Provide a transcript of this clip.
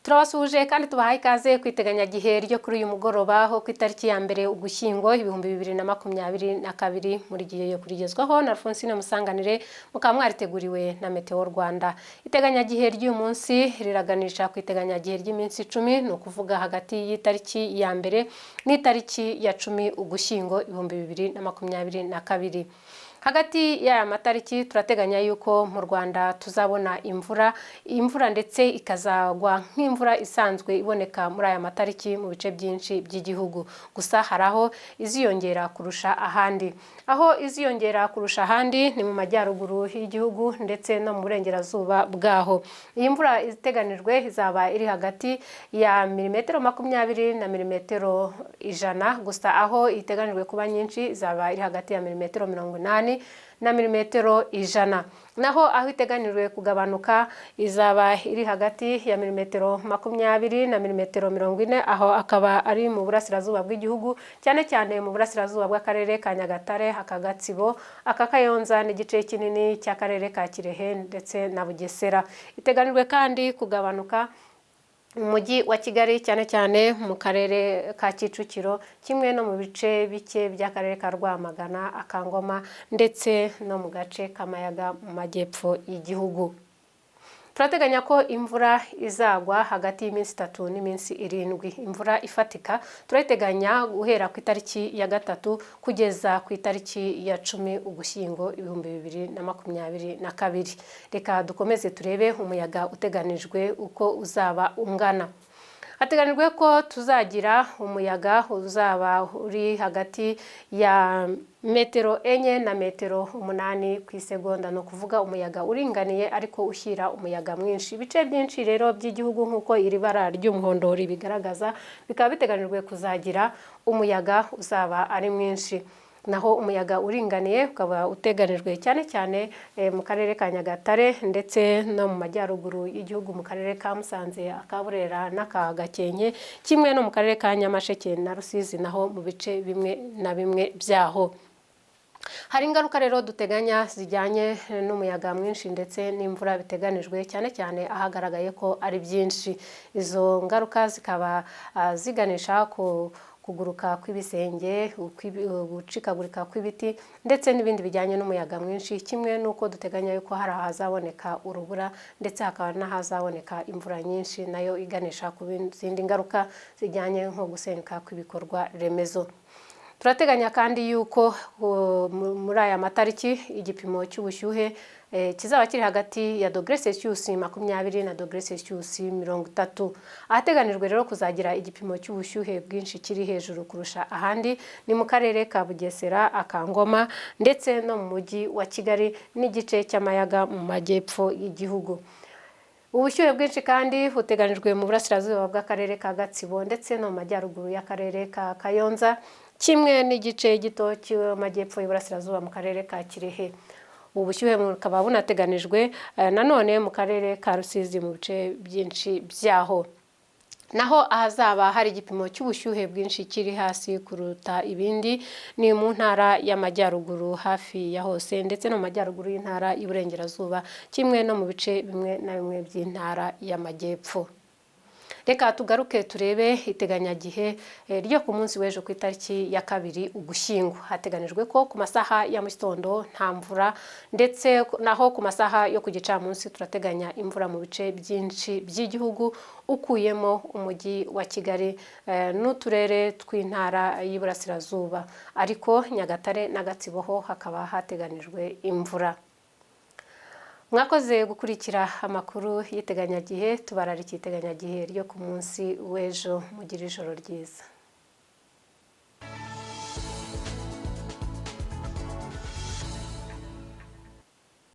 Turabasuhuje kandi tubahaye ikaze kwiteganya gihe ryo kuri uyu mugoroba ho ku itariki ya mbere Ugushyingo 2022 muri gihe yo kurigezwaho na Alphonsine Musanganire mukaba mwariteguriwe na Meteo Rwanda. Iteganya gihe ry'uyu munsi riraganisha ku iteganya gihe ry'iminsi 10 no kuvuga hagati y'itariki ya mbere n'itariki ya 10 Ugushyingo 2022. Hagati y'aya matariki turateganya yuko mu Rwanda tuzabona imvura ndetse ikazagwa nk'imvura isanzwe iboneka muri aya matariki mu bice byinshi by'igihugu. Gusa haraho iziyongera kurusha ahandi. Aho iziyongera kurusha ahandi ni mu majyaruguru y'igihugu ndetse no mu burengerazuba bwaho. Iyi mvura iteganijwe izaba iri hagati ya milimetero 20 na milimetero 100, gusa aho iteganijwe kuba nyinshi izaba iri hagati ya milimetero 80 na milimetero 100. Naho aho iteganijwe kugabanuka izaba iri hagati ya milimetero 20 na milimetero 40, aho akaba ari mu burasirazuba bw'igihugu, cyane cyane mu burasirazuba bw'akarere ka Nyagatare, Gatsibo, Kayonza n'igice kinini cy'akarere ka Kirehe ndetse na Bugesera. Iteganijwe kandi kugabanuka umujyi wa Kigali, cyane cyane mu karere ka Kicukiro, kimwe no mu bice bike by'akarere ka Rwamagana, Akangoma ndetse no mu gace k'Amayaga mu majyepfo y'igihugu. Turateganya ko imvura izagwa hagati y'iminsi 3 n'iminsi 7. Imvura ifatika turateganya guhera ku itariki ya 3 kugeza ku itariki ya 10 Ugushyingo 2022. Reka dukomeze turebe umuyaga uteganijwe uko uzaba ungana. Hateganijwe ko tuzagira umuyaga uzaba uri hagati ya metero 4 na metero 8 ku isegonda, no kuvuga umuyaga uringaniye ariko ushyira umuyaga mwinshi. Ibice byinshi rero by'igihugu nk'uko iri bara ry'umuhondo ribigaragaza, bikaba biteganijwe kuzagira umuyaga uzaba ari mwinshi. Naho umuyaga uringaniye ukaba uteganijwe cyane cyane mu karere ka Nyagatare ndetse no mu majyaruguru y'igihugu, mu karere ka Musanze, Akaburera n'aka Gakenke, kimwe no mu karere ka Nyamasheke na Rusizi, naho mu bice bimwe na bimwe byaho. Hari ingaruka rero duteganya zijyanye n'umuyaga mwinshi ndetse n'imvura biteganijwe, cyane cyane ahagaragaye ko ari byinshi. Izo ngaruka zikaba ziganisha ku kuguruka kw'ibisenge, gucikagurika kw'ibiti ndetse n'ibindi bijyanye n'umuyaga mwinshi, kimwe nuko duteganya yuko hari ahazaboneka urubura ndetse hakaba n'ahazaboneka imvura nyinshi, nayo iganisha ku zindi ngaruka zijyanye nko gusenyuka kw'ibikorwa remezo. Turateganya kandi yuko muri aya matariki igipimo cy'ubushyuhe kizaba kiri hagati ya °C -20 na °C-30. Ahateganijwe rero kuzagira igipimo cy'ubushyuhe bwinshi kiri hejuru kurusha ahandi ni mu karere ka Bugesera, Akangoma ndetse no mu mujyi wa Kigali n'igice cy'Amayaga mu majyepfo y'igihugu. Ubushyuhe bwinshi kandi buteganijwe mu burasirazuba bw'akarere ka Gatsibo ndetse no mu majyaruguru y'akarere ka Kayonza, kimwe n'igice gito cy'amajyepfo y'Iburasirazuba mu karere ka Kirehe. Ubushyuhe bukaba bunateganijwe nanone mu karere ka Rusizi mu bice byinshi byaho. Naho ahazaba hari igipimo cy'ubushyuhe bwinshi kiri hasi kuruta ibindi ni mu ntara y'amajyaruguru hafi ya hose, ndetse no mu majyaruguru y'intara y'Iburengerazuba, kimwe no mu bice bimwe na bimwe by'intara y'amajyepfo. Reka tugaruke turebe iteganyagihe ryo ku munsi w'ejo ku itariki ya 2 Ugushyingo. Hateganijwe ko ku masaha ya mu gitondo nta mvura, ndetse naho ku masaha yo ku gicamunsi turateganya imvura mu bice byinshi by'igihugu, ukuyemo umujyi wa Kigali n'uturere tw'intara y'Iburasirazuba, ariko Nyagatare na Gatsibo ho hakaba hateganijwe imvura. Mwakoze gukurikira amakuru y'iteganyagihe, tubararika iteganyagihe ryo ku munsi w'ejo. Mugire ijoro ryiza.